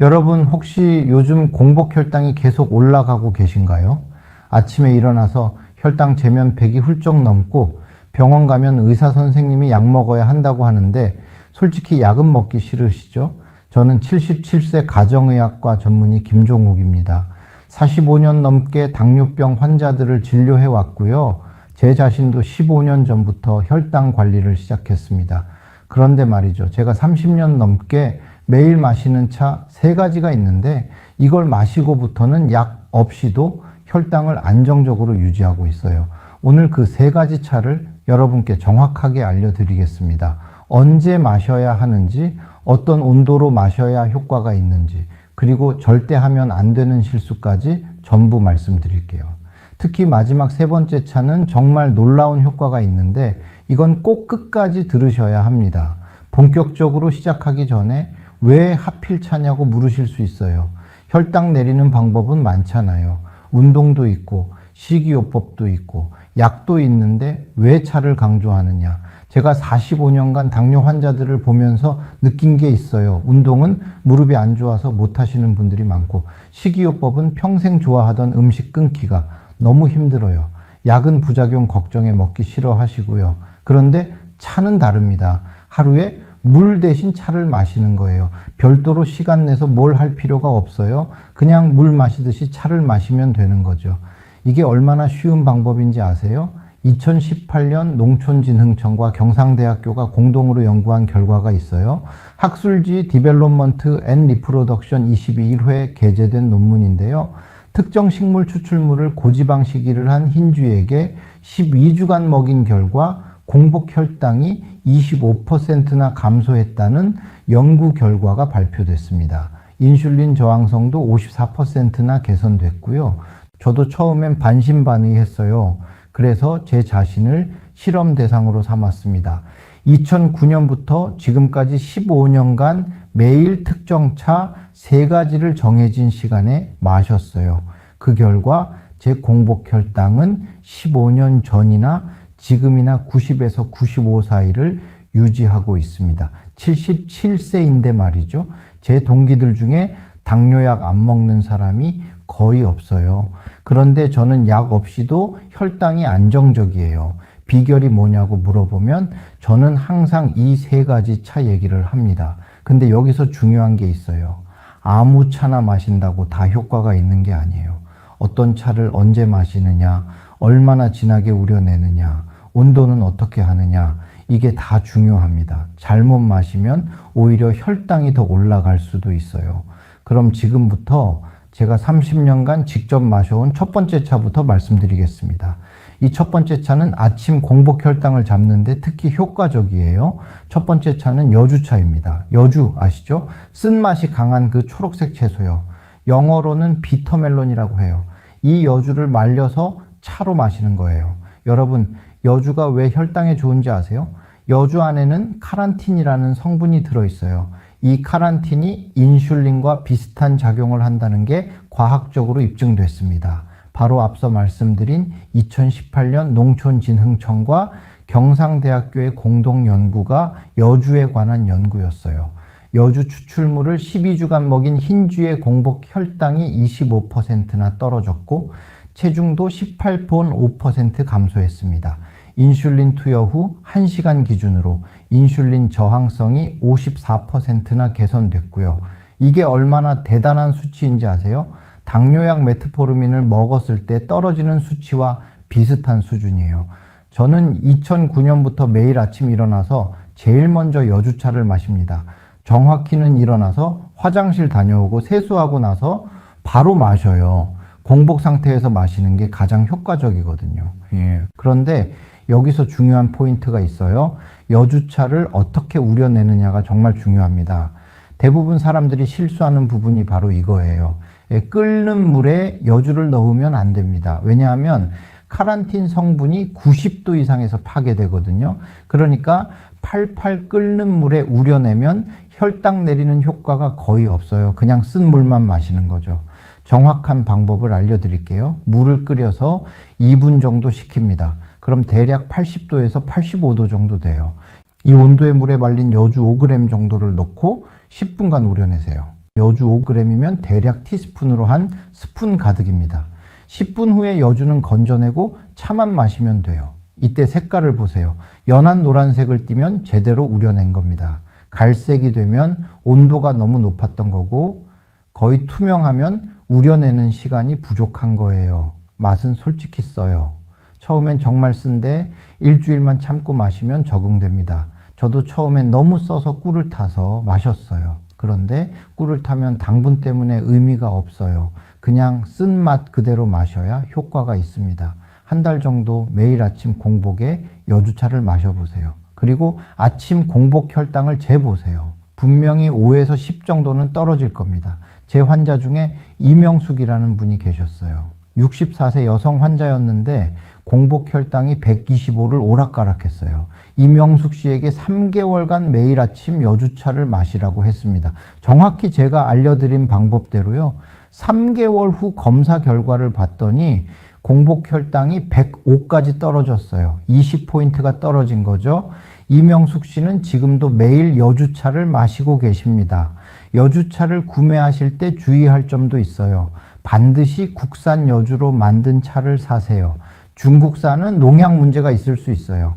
여러분 혹시 요즘 공복 혈당이 계속 올라가고 계신가요? 아침에 일어나서 혈당 재면 100이 훌쩍 넘고 병원 가면 의사 선생님이 약 먹어야 한다고 하는데 솔직히 약은 먹기 싫으시죠? 저는 77세 가정의학과 전문의 김종욱입니다. 45년 넘게 당뇨병 환자들을 진료해 왔고요. 제 자신도 15년 전부터 혈당 관리를 시작했습니다. 그런데 말이죠. 제가 30년 넘게 매일 마시는 차 3가지가 있는데 이걸 마시고부터는 약 없이도 혈당을 안정적으로 유지하고 있어요. 오늘 그 3가지 차를 여러분께 정확하게 알려드리겠습니다. 언제 마셔야 하는지, 어떤 온도로 마셔야 효과가 있는지, 그리고 절대 하면 안 되는 실수까지 전부 말씀드릴게요. 특히 마지막 3번째 차는 정말 놀라운 효과가 있는데 이건 꼭 끝까지 들으셔야 합니다. 본격적으로 시작하기 전에 왜 하필 차냐고 물으실 수 있어요. 혈당 내리는 방법은 많잖아요. 운동도 있고 식이요법도 있고 약도 있는데 왜 차를 강조하느냐. 제가 45년간 당뇨 환자들을 보면서 느낀 게 있어요. 운동은 무릎이 안 좋아서 못 하시는 분들이 많고 식이요법은 평생 좋아하던 음식 끊기가 너무 힘들어요. 약은 부작용 걱정에 먹기 싫어 하시고요. 그런데 차는 다릅니다. 하루에 물 대신 차를 마시는 거예요. 별도로 시간 내서 뭘 할 필요가 없어요. 그냥 물 마시듯이 차를 마시면 되는 거죠. 이게 얼마나 쉬운 방법인지 아세요? 2018년 농촌진흥청과 경상대학교가 공동으로 연구한 결과가 있어요. 학술지 디벨롭먼트 앤 리프로덕션 21회 게재된 논문인데요. 특정 식물 추출물을 고지방식이를 한 흰쥐에게 12주간 먹인 결과 공복 혈당이 25%나 감소했다는 연구 결과가 발표됐습니다. 인슐린 저항성도 54%나 개선됐고요. 저도 처음엔 반신반의했어요. 그래서 제 자신을 실험 대상으로 삼았습니다. 2009년부터 지금까지 15년간 매일 특정 차 3가지를 정해진 시간에 마셨어요. 그 결과 제 공복 혈당은 15년 전이나 지금이나 90에서 95 사이를 유지하고 있습니다. 77세인데 말이죠. 제 동기들 중에 당뇨약 안 먹는 사람이 거의 없어요. 그런데 저는 약 없이도 혈당이 안정적이에요. 비결이 뭐냐고 물어보면 저는 항상 이 3가지 차 얘기를 합니다. 근데 여기서 중요한 게 있어요. 아무 차나 마신다고 다 효과가 있는 게 아니에요. 어떤 차를 언제 마시느냐, 얼마나 진하게 우려내느냐, 온도는 어떻게 하느냐, 이게 다 중요합니다. 잘못 마시면 오히려 혈당이 더 올라갈 수도 있어요. 그럼 지금부터 제가 30년간 직접 마셔온 첫 번째 차부터 말씀드리겠습니다. 이 첫 번째 차는 아침 공복 혈당을 잡는데 특히 효과적이에요. 첫 번째 차는 여주차입니다. 여주 아시죠? 쓴맛이 강한 그 초록색 채소요. 영어로는 비터멜론이라고 해요. 이 여주를 말려서 차로 마시는 거예요. 여러분, 여주가 왜 혈당에 좋은지 아세요? 여주 안에는 카란틴이라는 성분이 들어있어요. 이 카란틴이 인슐린과 비슷한 작용을 한다는 게 과학적으로 입증됐습니다. 바로 앞서 말씀드린 2018년 농촌진흥청과 경상대학교의 공동연구가 여주에 관한 연구였어요. 여주 추출물을 12주간 먹인 흰쥐의 공복 혈당이 25%나 떨어졌고 체중도 18.5% 감소했습니다. 인슐린 투여 후 1시간 기준으로 인슐린 저항성이 54%나 개선됐고요. 이게 얼마나 대단한 수치인지 아세요? 당뇨약 메트포르민을 먹었을 때 떨어지는 수치와 비슷한 수준이에요. 저는 2009년부터 매일 아침 일어나서 제일 먼저 여주차를 마십니다. 정확히는 일어나서 화장실 다녀오고 세수하고 나서 바로 마셔요. 공복 상태에서 마시는 게 가장 효과적이거든요. 그런데 여기서 중요한 포인트가 있어요. 여주차를 어떻게 우려내느냐가 정말 중요합니다. 대부분 사람들이 실수하는 부분이 바로 이거예요. 끓는 물에 여주를 넣으면 안 됩니다. 왜냐하면 카란틴 성분이 90도 이상에서 파괴되거든요. 그러니까 팔팔 끓는 물에 우려내면 혈당 내리는 효과가 거의 없어요. 그냥 쓴 물만 마시는 거죠. 정확한 방법을 알려드릴게요. 물을 끓여서 2분 정도 식힙니다. 그럼 대략 80도에서 85도 정도 돼요. 이 온도의 물에 말린 여주 5g 정도를 넣고 10분간 우려내세요. 여주 5g이면 대략 티스푼으로 한 스푼 가득입니다. 10분 후에 여주는 건져내고 차만 마시면 돼요. 이때 색깔을 보세요. 연한 노란색을 띠면 제대로 우려낸 겁니다. 갈색이 되면 온도가 너무 높았던 거고, 거의 투명하면 우려내는 시간이 부족한 거예요. 맛은 솔직히 써요. 처음엔 정말 쓴데 일주일만 참고 마시면 적응됩니다. 저도 처음엔 너무 써서 꿀을 타서 마셨어요. 그런데 꿀을 타면 당분 때문에 의미가 없어요. 그냥 쓴 맛 그대로 마셔야 효과가 있습니다. 한 달 정도 매일 아침 공복에 여주차를 마셔보세요. 그리고 아침 공복 혈당을 재보세요. 분명히 5에서 10 정도는 떨어질 겁니다. 제 환자 중에 이명숙이라는 분이 계셨어요. 64세 여성 환자였는데 공복 혈당이 125를 오락가락했어요. 이명숙 씨에게 3개월간 매일 아침 여주차를 마시라고 했습니다. 정확히 제가 알려드린 방법대로요. 3개월 후 검사 결과를 봤더니 공복 혈당이 105까지 떨어졌어요. 20포인트가 떨어진 거죠. 이명숙 씨는 지금도 매일 여주차를 마시고 계십니다. 여주차를 구매하실 때 주의할 점도 있어요. 반드시 국산 여주로 만든 차를 사세요. 중국산은 농약 문제가 있을 수 있어요.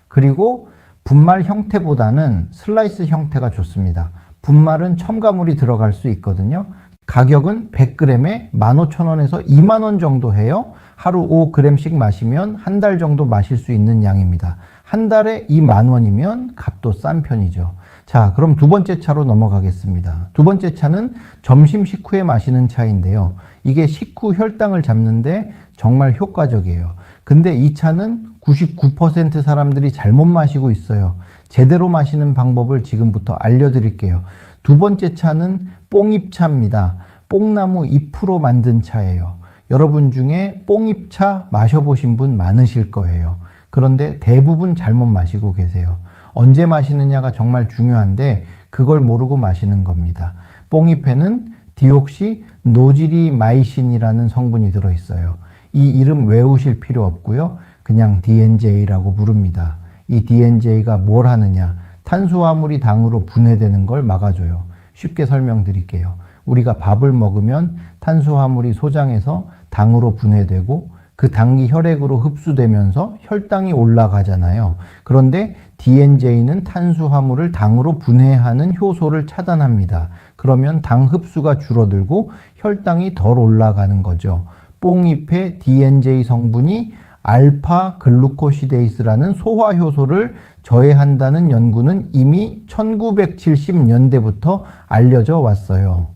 그리고 분말 형태보다는 슬라이스 형태가 좋습니다. 분말은 첨가물이 들어갈 수 있거든요. 가격은 100g에 15,000원에서 20,000원 정도 해요. 하루 5g씩 마시면 한 달 정도 마실 수 있는 양입니다. 한 달에 20,000원이면 값도 싼 편이죠. 자, 그럼 두 번째 차로 넘어가겠습니다. 두 번째 차는 점심 식후에 마시는 차인데요. 이게 식후 혈당을 잡는데 정말 효과적이에요. 근데 이 차는 99% 사람들이 잘못 마시고 있어요. 제대로 마시는 방법을 지금부터 알려드릴게요. 두 번째 차는 뽕잎차입니다. 뽕나무 잎으로 만든 차예요. 여러분 중에 뽕잎차 마셔보신 분 많으실 거예요. 그런데 대부분 잘못 마시고 계세요. 언제 마시느냐가 정말 중요한데 그걸 모르고 마시는 겁니다. 뽕잎에는 디옥시 노지리마이신이라는 성분이 들어있어요. 이 이름 외우실 필요 없고요. 그냥 DNJ라고 부릅니다. 이 DNJ가 뭘 하느냐? 탄수화물이 당으로 분해되는 걸 막아줘요. 쉽게 설명드릴게요. 우리가 밥을 먹으면 탄수화물이 소장해서 당으로 분해되고 그 당이 혈액으로 흡수되면서 혈당이 올라가잖아요. 그런데 DNJ는 탄수화물을 당으로 분해하는 효소를 차단합니다. 그러면 당 흡수가 줄어들고 혈당이 덜 올라가는 거죠. 뽕잎의 DNJ 성분이 알파 글루코시데이스라는 소화 효소를 저해한다는 연구는 이미 1970년대부터 알려져 왔어요.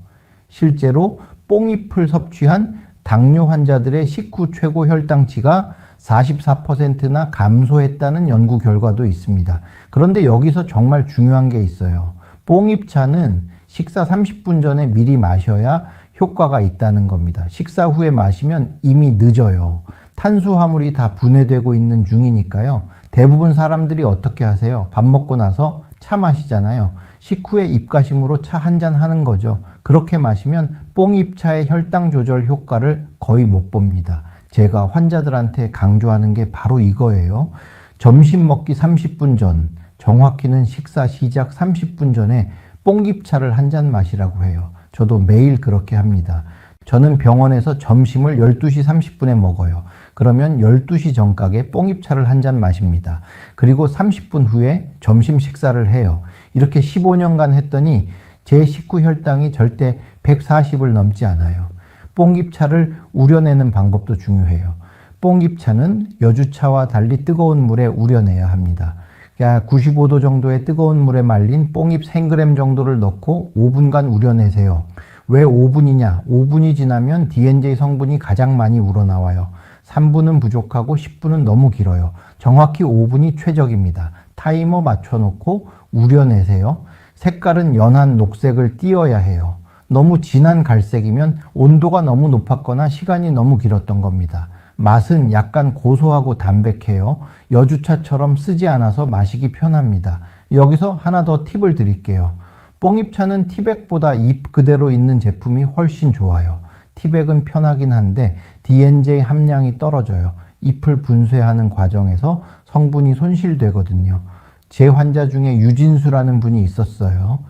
실제로 뽕잎을 섭취한 당뇨 환자들의 식후 최고 혈당치가 44%나 감소했다는 연구 결과도 있습니다. 그런데 여기서 정말 중요한 게 있어요. 뽕잎차는 식사 30분 전에 미리 마셔야 효과가 있다는 겁니다. 식사 후에 마시면 이미 늦어요. 탄수화물이 다 분해되고 있는 중이니까요. 대부분 사람들이 어떻게 하세요? 밥 먹고 나서 차 마시잖아요. 식후에 입가심으로 차 한 잔 하는 거죠. 그렇게 마시면 뽕잎차의 혈당 조절 효과를 거의 못 봅니다. 제가 환자들한테 강조하는 게 바로 이거예요. 점심 먹기 30분 전, 정확히는 식사 시작 30분 전에 뽕잎차를 한 잔 마시라고 해요. 저도 매일 그렇게 합니다. 저는 병원에서 점심을 12시 30분에 먹어요. 그러면 12시 정각에 뽕잎차를 한 잔 마십니다. 그리고 30분 후에 점심 식사를 해요. 이렇게 15년간 했더니 제 식후 혈당이 절대 140을 넘지 않아요. 뽕잎차를 우려내는 방법도 중요해요. 뽕잎차는 여주차와 달리 뜨거운 물에 우려내야 합니다. 95도 정도의 뜨거운 물에 말린 뽕잎 1000g 정도를 넣고 5분간 우려내세요. 왜 5분이냐? 5분이 지나면 DNJ 성분이 가장 많이 우러나와요. 3분은 부족하고 10분은 너무 길어요. 정확히 5분이 최적입니다. 타이머 맞춰놓고 우려내세요. 색깔은 연한 녹색을 띄어야 해요. 너무 진한 갈색이면 온도가 너무 높았거나 시간이 너무 길었던 겁니다. 맛은 약간 고소하고 담백해요. 여주차처럼 쓰지 않아서 마시기 편합니다. 여기서 하나 더 팁을 드릴게요. 뽕잎차는 티백보다 잎 그대로 있는 제품이 훨씬 좋아요. 티백은 편하긴 한데 DNJ 함량이 떨어져요. 잎을 분쇄하는 과정에서 성분이 손실되거든요. 제 환자 중에 유진수라는 분이 있었어요.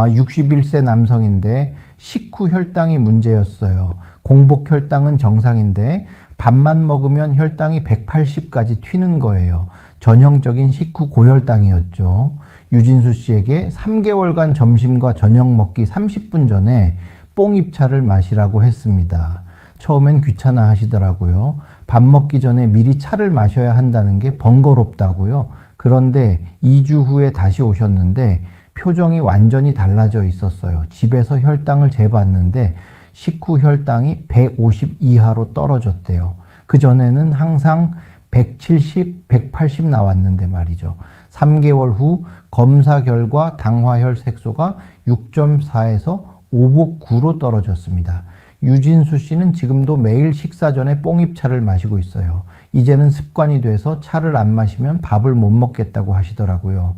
61세 남성인데 식후 혈당이 문제였어요. 공복 혈당은 정상인데 밥만 먹으면 혈당이 180까지 튀는 거예요. 전형적인 식후 고혈당이었죠. 유진수 씨에게 3개월간 점심과 저녁 먹기 30분 전에 뽕잎차를 마시라고 했습니다. 처음엔 귀찮아 하시더라고요. 밥 먹기 전에 미리 차를 마셔야 한다는 게 번거롭다고요. 그런데 2주 후에 다시 오셨는데 표정이 완전히 달라져 있었어요. 집에서 혈당을 재봤는데 식후 혈당이 150 이하로 떨어졌대요. 그전에는 항상 170, 180 나왔는데 말이죠. 3개월 후 검사 결과 당화혈 색소가 6.4에서 오복 9로 떨어졌습니다. 유진수 씨는 지금도 매일 식사 전에 뽕잎차를 마시고 있어요. 이제는 습관이 돼서 차를 안 마시면 밥을 못 먹겠다고 하시더라고요.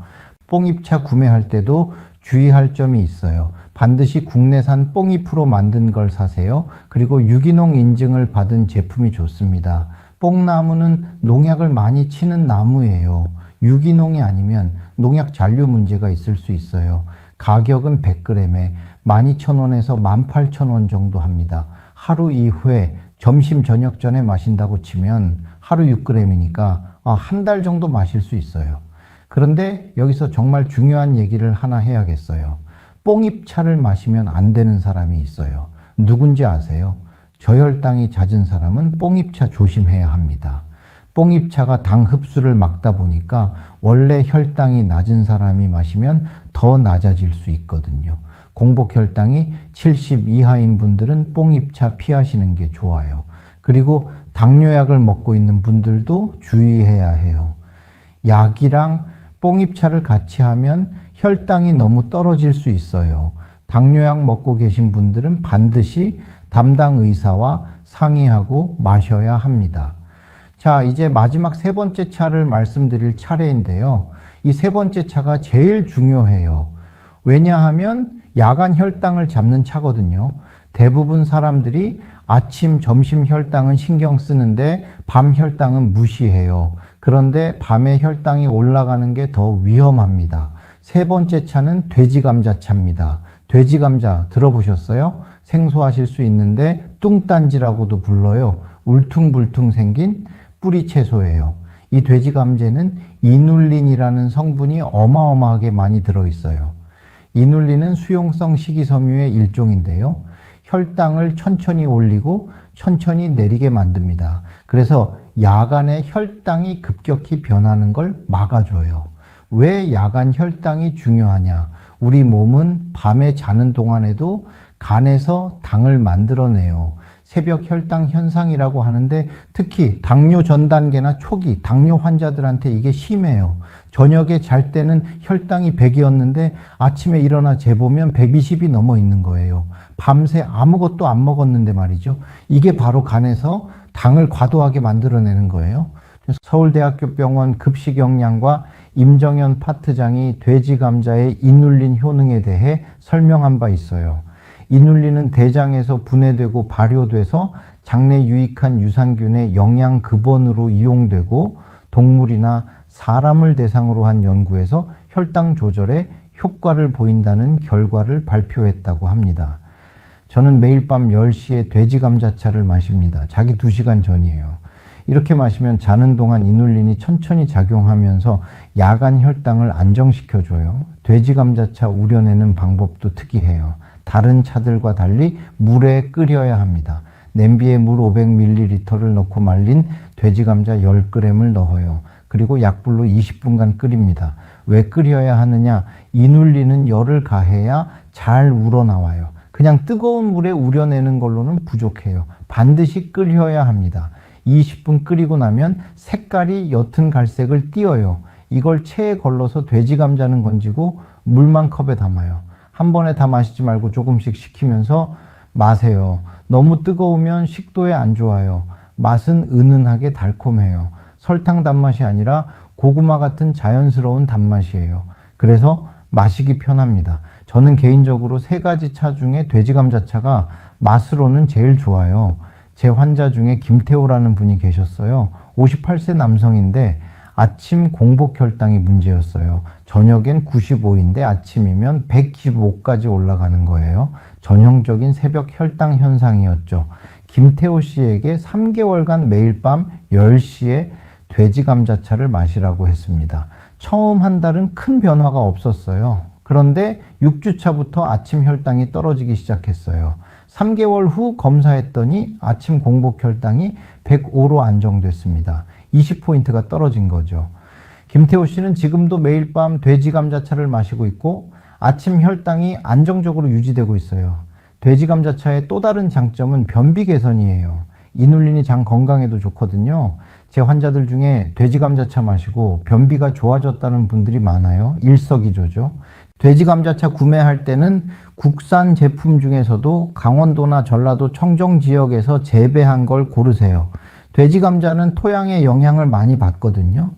뽕잎차 구매할 때도 주의할 점이 있어요. 반드시 국내산 뽕잎으로 만든 걸 사세요. 그리고 유기농 인증을 받은 제품이 좋습니다. 뽕나무는 농약을 많이 치는 나무예요. 유기농이 아니면 농약 잔류 문제가 있을 수 있어요. 가격은 100g에 12,000원에서 18,000원 정도 합니다. 하루 2회 점심 저녁 전에 마신다고 치면 하루 6g이니까 한 달 정도 마실 수 있어요. 그런데 여기서 정말 중요한 얘기를 하나 해야겠어요. 뽕잎차를 마시면 안 되는 사람이 있어요. 누군지 아세요? 저혈당이 잦은 사람은 뽕잎차 조심해야 합니다. 뽕잎차가 당 흡수를 막다 보니까 원래 혈당이 낮은 사람이 마시면 더 낮아질 수 있거든요. 공복 혈당이 70 이하인 분들은 뽕잎차 피하시는 게 좋아요. 그리고 당뇨약을 먹고 있는 분들도 주의해야 해요. 약이랑 뽕잎차를 같이 하면 혈당이 너무 떨어질 수 있어요. 당뇨약 먹고 계신 분들은 반드시 담당 의사와 상의하고 마셔야 합니다. 자, 이제 마지막 세 번째 차를 말씀드릴 차례인데요. 이 세 번째 차가 제일 중요해요. 왜냐하면 야간 혈당을 잡는 차거든요. 대부분 사람들이 아침, 점심 혈당은 신경 쓰는데 밤 혈당은 무시해요. 그런데 밤에 혈당이 올라가는 게 더 위험합니다. 세 번째 차는 돼지감자차입니다. 돼지감자 들어보셨어요? 생소하실 수 있는데 뚱딴지라고도 불러요. 울퉁불퉁 생긴 뿌리 채소예요. 이 돼지감자는 이눌린이라는 성분이 어마어마하게 많이 들어있어요. 이눌린은 수용성 식이섬유의 일종인데요. 혈당을 천천히 올리고 천천히 내리게 만듭니다. 그래서 야간에 혈당이 급격히 변하는 걸 막아줘요. 왜 야간 혈당이 중요하냐? 우리 몸은 밤에 자는 동안에도 간에서 당을 만들어내요. 새벽 혈당 현상이라고 하는데 특히 당뇨 전 단계나 초기 당뇨 환자들한테 이게 심해요. 저녁에 잘 때는 혈당이 100이었는데 아침에 일어나 재보면 120이 넘어 있는 거예요. 밤새 아무것도 안 먹었는데 말이죠. 이게 바로 간에서 당을 과도하게 만들어내는 거예요. 서울대학교 병원 급식영양과 임정현 파트장이 돼지감자의 이눌린 효능에 대해 설명한 바 있어요. 이눌린은 대장에서 분해되고 발효돼서 장내 유익한 유산균의 영양 근원으로 이용되고 동물이나 사람을 대상으로 한 연구에서 혈당 조절에 효과를 보인다는 결과를 발표했다고 합니다. 저는 매일 밤 10시에 돼지감자차를 마십니다. 자기 2시간 전이에요. 이렇게 마시면 자는 동안 이눌린이 천천히 작용하면서 야간 혈당을 안정시켜줘요. 돼지감자차 우려내는 방법도 특이해요. 다른 차들과 달리 물에 끓여야 합니다. 냄비에 물 500ml를 넣고 말린 돼지감자 10g을 넣어요. 그리고 약불로 20분간 끓입니다. 왜 끓여야 하느냐? 이눌린은 열을 가해야 잘 우러나와요. 그냥 뜨거운 물에 우려내는 걸로는 부족해요. 반드시 끓여야 합니다. 20분 끓이고 나면 색깔이 옅은 갈색을 띄어요. 이걸 체에 걸러서 돼지감자는 건지고 물만 컵에 담아요. 한 번에 다 마시지 말고 조금씩 식히면서 마세요. 너무 뜨거우면 식도에 안 좋아요. 맛은 은은하게 달콤해요. 설탕 단맛이 아니라 고구마 같은 자연스러운 단맛이에요. 그래서 마시기 편합니다. 저는 개인적으로 3가지 차 중에 돼지감자차가 맛으로는 제일 좋아요. 제 환자 중에 김태호라는 분이 계셨어요. 58세 남성인데 아침 공복 혈당이 문제였어요. 저녁엔 95인데 아침이면 125까지 올라가는 거예요. 전형적인 새벽 혈당 현상이었죠. 김태호 씨에게 3개월간 매일 밤 10시에 돼지 감자차를 마시라고 했습니다. 처음 한 달은 큰 변화가 없었어요. 그런데 6주차부터 아침 혈당이 떨어지기 시작했어요. 3개월 후 검사했더니 아침 공복 혈당이 105로 안정됐습니다. 20포인트가 떨어진 거죠. 김태호 씨는 지금도 매일 밤 돼지 감자차를 마시고 있고 아침 혈당이 안정적으로 유지되고 있어요. 돼지 감자차의 또 다른 장점은 변비 개선이에요. 이눌린이 장 건강에도 좋거든요. 제 환자들 중에 돼지 감자차 마시고 변비가 좋아졌다는 분들이 많아요. 일석이조죠. 돼지 감자차 구매할 때는 국산 제품 중에서도 강원도나 전라도 청정 지역에서 재배한 걸 고르세요. 돼지 감자는 토양의 영향을 많이 받거든요.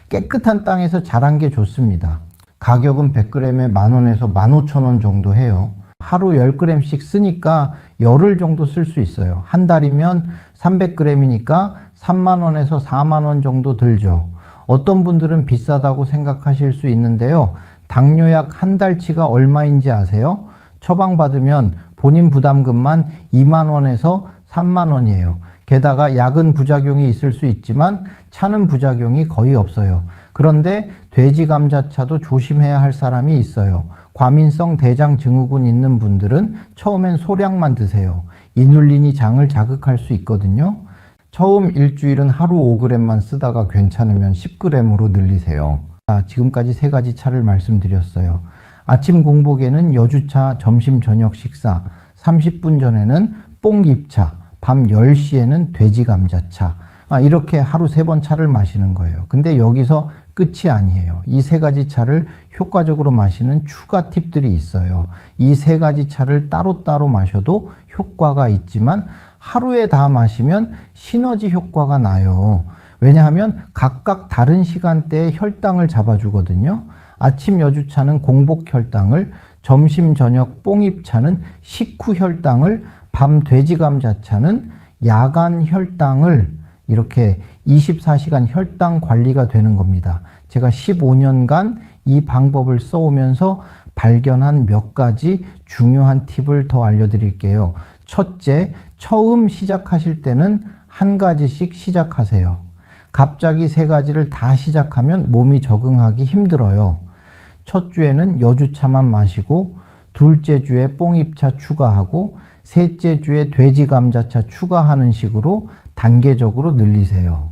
깨끗한 땅에서 자란 게 좋습니다. 가격은 100g에 10,000원에서 15,000원 정도 해요. 하루 10g씩 쓰니까 열흘 정도 쓸 수 있어요. 한 달이면 300g이니까 30,000원에서 40,000원 정도 들죠. 어떤 분들은 비싸다고 생각하실 수 있는데요. 당뇨약 한 달치가 얼마인지 아세요? 처방받으면 본인 부담금만 20,000원에서 30,000원이에요. 게다가 약은 부작용이 있을 수 있지만 차는 부작용이 거의 없어요. 그런데 돼지 감자차도 조심해야 할 사람이 있어요. 과민성 대장 증후군 있는 분들은 처음엔 소량만 드세요. 이눌린이 장을 자극할 수 있거든요. 처음 일주일은 하루 5g만 쓰다가 괜찮으면 10g으로 늘리세요. 지금까지 3가지 차를 말씀드렸어요. 아침 공복에는 여주차, 점심 저녁 식사, 30분 전에는 뽕잎차, 밤 10시에는 돼지 감자차. 이렇게 하루 3번 차를 마시는 거예요. 근데 여기서 끝이 아니에요. 이 3가지 차를 효과적으로 마시는 추가 팁들이 있어요. 이 3가지 차를 따로따로 마셔도 효과가 있지만 하루에 다 마시면 시너지 효과가 나요. 왜냐하면 각각 다른 시간대에 혈당을 잡아주거든요. 아침 여주차는 공복 혈당을, 점심 저녁 뽕잎차는 식후 혈당을, 밤 돼지 감자차는 야간 혈당을, 이렇게 24시간 혈당 관리가 되는 겁니다. 제가 15년간 이 방법을 써오면서 발견한 몇 가지 중요한 팁을 더 알려드릴게요. 첫째, 처음 시작하실 때는 한 가지씩 시작하세요. 갑자기 3가지를 다 시작하면 몸이 적응하기 힘들어요. 첫 주에는 여주차만 마시고, 둘째 주에 뽕잎차 추가하고, 셋째 주에 돼지 감자차 추가하는 식으로 단계적으로 늘리세요.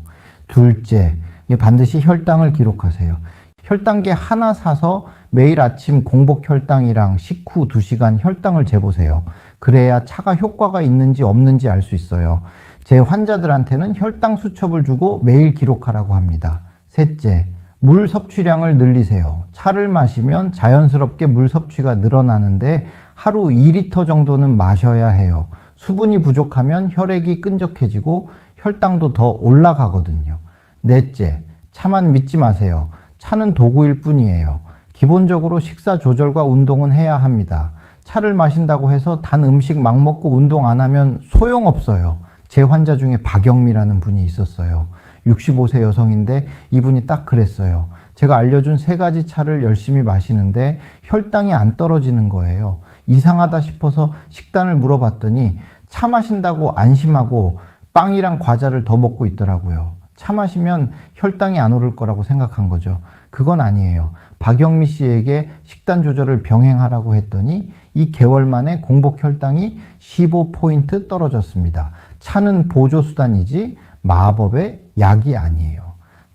둘째, 반드시 혈당을 기록하세요. 혈당계 하나 사서 매일 아침 공복 혈당이랑 식후 2시간 혈당을 재보세요. 그래야 차가 효과가 있는지 없는지 알 수 있어요. 제 환자들한테는 혈당 수첩을 주고 매일 기록하라고 합니다. 셋째, 물 섭취량을 늘리세요. 차를 마시면 자연스럽게 물 섭취가 늘어나는데 하루 2리터 정도는 마셔야 해요. 수분이 부족하면 혈액이 끈적해지고 혈당도 더 올라가거든요. 넷째, 차만 믿지 마세요. 차는 도구일 뿐이에요. 기본적으로 식사 조절과 운동은 해야 합니다. 차를 마신다고 해서 단 음식 막 먹고 운동 안 하면 소용없어요. 제 환자 중에 박영미라는 분이 있었어요. 65세 여성인데 이분이 딱 그랬어요. 제가 알려준 3가지 차를 열심히 마시는데 혈당이 안 떨어지는 거예요. 이상하다 싶어서 식단을 물어봤더니 차 마신다고 안심하고 빵이랑 과자를 더 먹고 있더라고요. 차 마시면 혈당이 안 오를 거라고 생각한 거죠. 그건 아니에요. 박영미 씨에게 식단 조절을 병행하라고 했더니 이 개월 만에 공복 혈당이 15포인트 떨어졌습니다. 차는 보조수단이지 마법의 약이 아니에요.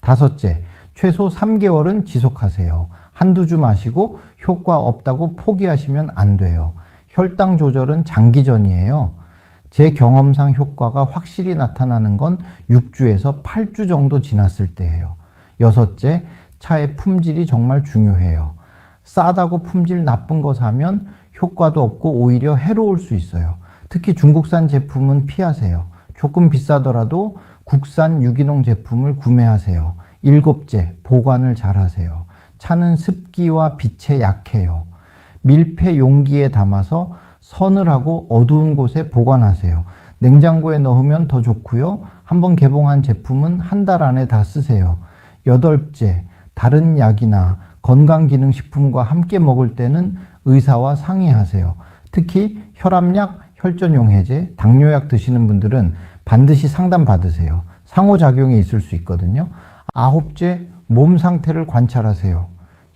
다섯째, 최소 3개월은 지속하세요. 한두 주 마시고 효과 없다고 포기하시면 안 돼요. 혈당 조절은 장기전이에요. 제 경험상 효과가 확실히 나타나는 건 6주에서 8주 정도 지났을 때예요. 여섯째, 차의 품질이 정말 중요해요. 싸다고 품질 나쁜 거 사면 효과도 없고 오히려 해로울 수 있어요. 특히 중국산 제품은 피하세요. 조금 비싸더라도 국산 유기농 제품을 구매하세요. 일곱째, 보관을 잘 하세요. 차는 습기와 빛에 약해요. 밀폐 용기에 담아서 서늘하고 어두운 곳에 보관하세요. 냉장고에 넣으면 더 좋고요. 한번 개봉한 제품은 한 달 안에 다 쓰세요. 8째, 다른 약이나 건강기능식품과 함께 먹을 때는 의사와 상의하세요. 특히 혈압약, 혈전용 해제, 당뇨약 드시는 분들은 반드시 상담 받으세요. 상호작용이 있을 수 있거든요. 9째, 몸 상태를 관찰하세요.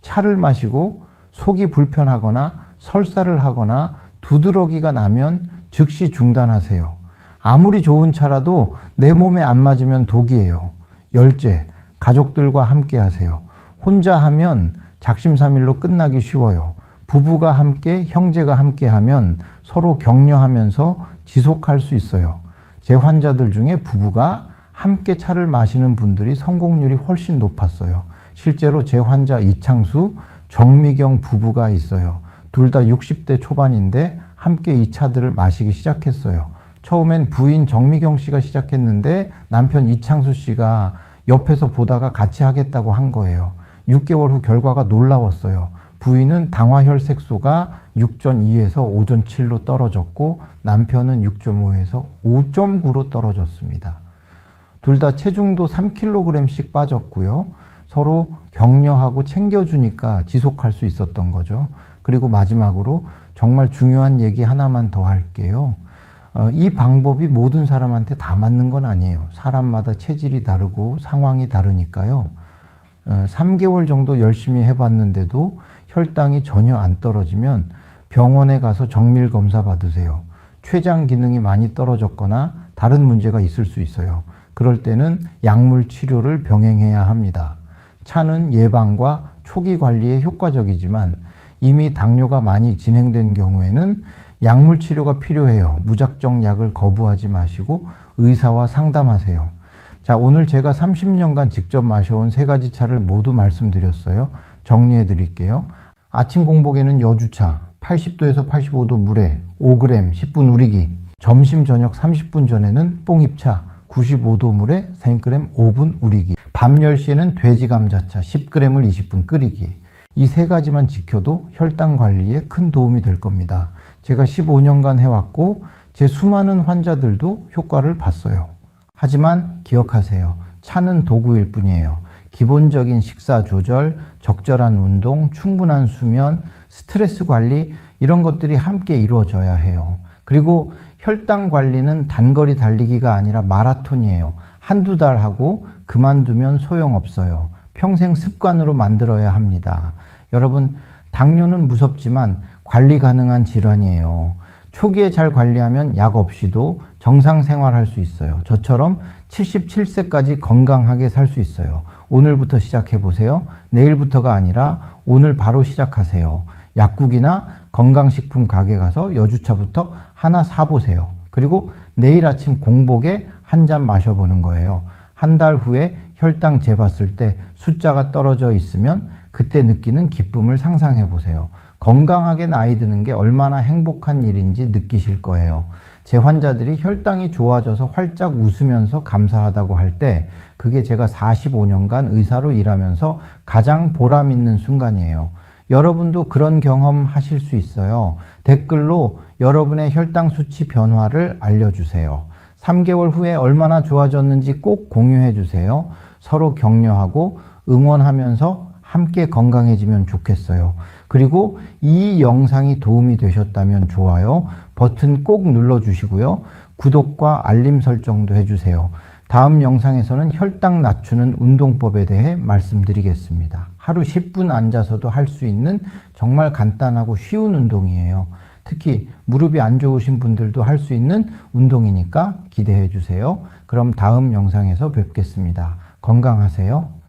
차를 마시고 속이 불편하거나 설사를 하거나 두드러기가 나면 즉시 중단하세요. 아무리 좋은 차라도 내 몸에 안 맞으면 독이에요. 10째, 가족들과 함께 하세요. 혼자 하면 작심삼일로 끝나기 쉬워요. 부부가 함께, 형제가 함께 하면 서로 격려하면서 지속할 수 있어요. 제 환자들 중에 부부가 함께 차를 마시는 분들이 성공률이 훨씬 높았어요. 실제로 제 환자 이창수, 정미경 부부가 있어요. 둘 다 60대 초반인데 함께 이 차들을 마시기 시작했어요. 처음엔 부인 정미경 씨가 시작했는데 남편 이창수 씨가 옆에서 보다가 같이 하겠다고 한 거예요. 6개월 후 결과가 놀라웠어요. 부인은 당화혈색소가 6.2에서 5.7로 떨어졌고 남편은 6.5에서 5.9로 떨어졌습니다. 둘 다 체중도 3kg씩 빠졌고요. 서로 격려하고 챙겨주니까 지속할 수 있었던 거죠. 그리고 마지막으로 정말 중요한 얘기 하나만 더 할게요. 이 방법이 모든 사람한테 다 맞는 건 아니에요. 사람마다 체질이 다르고 상황이 다르니까요. 3개월 정도 열심히 해봤는데도 혈당이 전혀 안 떨어지면 병원에 가서 정밀 검사 받으세요. 췌장 기능이 많이 떨어졌거나 다른 문제가 있을 수 있어요. 그럴 때는 약물 치료를 병행해야 합니다. 차는 예방과 초기 관리에 효과적이지만 이미 당뇨가 많이 진행된 경우에는 약물 치료가 필요해요. 무작정 약을 거부하지 마시고 의사와 상담하세요. 자, 오늘 제가 30년간 직접 마셔온 3가지 차를 모두 말씀드렸어요. 정리해 드릴게요. 아침 공복에는 여주차, 80도에서 85도 물에 5g 10분 우리기. 점심 저녁 30분 전에는 뽕잎차, 95도 물에 3g 5분 우리기. 밤 10시에는 돼지 감자차 10g을 20분 끓이기. 이 3가지만 지켜도 혈당 관리에 큰 도움이 될 겁니다. 제가 15년간 해왔고 제 수많은 환자들도 효과를 봤어요. 하지만 기억하세요. 차는 도구일 뿐이에요. 기본적인 식사 조절, 적절한 운동, 충분한 수면, 스트레스 관리 이런 것들이 함께 이루어져야 해요. 그리고 혈당 관리는 단거리 달리기가 아니라 마라톤이에요. 한두 달 하고 그만두면 소용없어요. 평생 습관으로 만들어야 합니다. 여러분, 당뇨는 무섭지만 관리 가능한 질환이에요. 초기에 잘 관리하면 약 없이도 정상 생활할 수 있어요. 저처럼 77세까지 건강하게 살 수 있어요. 오늘부터 시작해 보세요. 내일부터가 아니라 오늘 바로 시작하세요. 약국이나 건강식품 가게 가서 여주차부터 하나 사보세요. 그리고 내일 아침 공복에 한 잔 마셔보는 거예요. 한 달 후에 혈당 재봤을 때 숫자가 떨어져 있으면 그때 느끼는 기쁨을 상상해 보세요. 건강하게 나이 드는 게 얼마나 행복한 일인지 느끼실 거예요. 제 환자들이 혈당이 좋아져서 활짝 웃으면서 감사하다고 할 때 그게 제가 45년간 의사로 일하면서 가장 보람 있는 순간이에요. 여러분도 그런 경험 하실 수 있어요. 댓글로 여러분의 혈당 수치 변화를 알려주세요. 3개월 후에 얼마나 좋아졌는지 꼭 공유해 주세요. 서로 격려하고 응원하면서 함께 건강해지면 좋겠어요. 그리고 이 영상이 도움이 되셨다면 좋아요 버튼 꼭 눌러주시고요. 구독과 알림 설정도 해주세요. 다음 영상에서는 혈당 낮추는 운동법에 대해 말씀드리겠습니다. 하루 10분 앉아서도 할 수 있는 정말 간단하고 쉬운 운동이에요. 특히 무릎이 안 좋으신 분들도 할 수 있는 운동이니까 기대해 주세요. 그럼 다음 영상에서 뵙겠습니다. 건강하세요.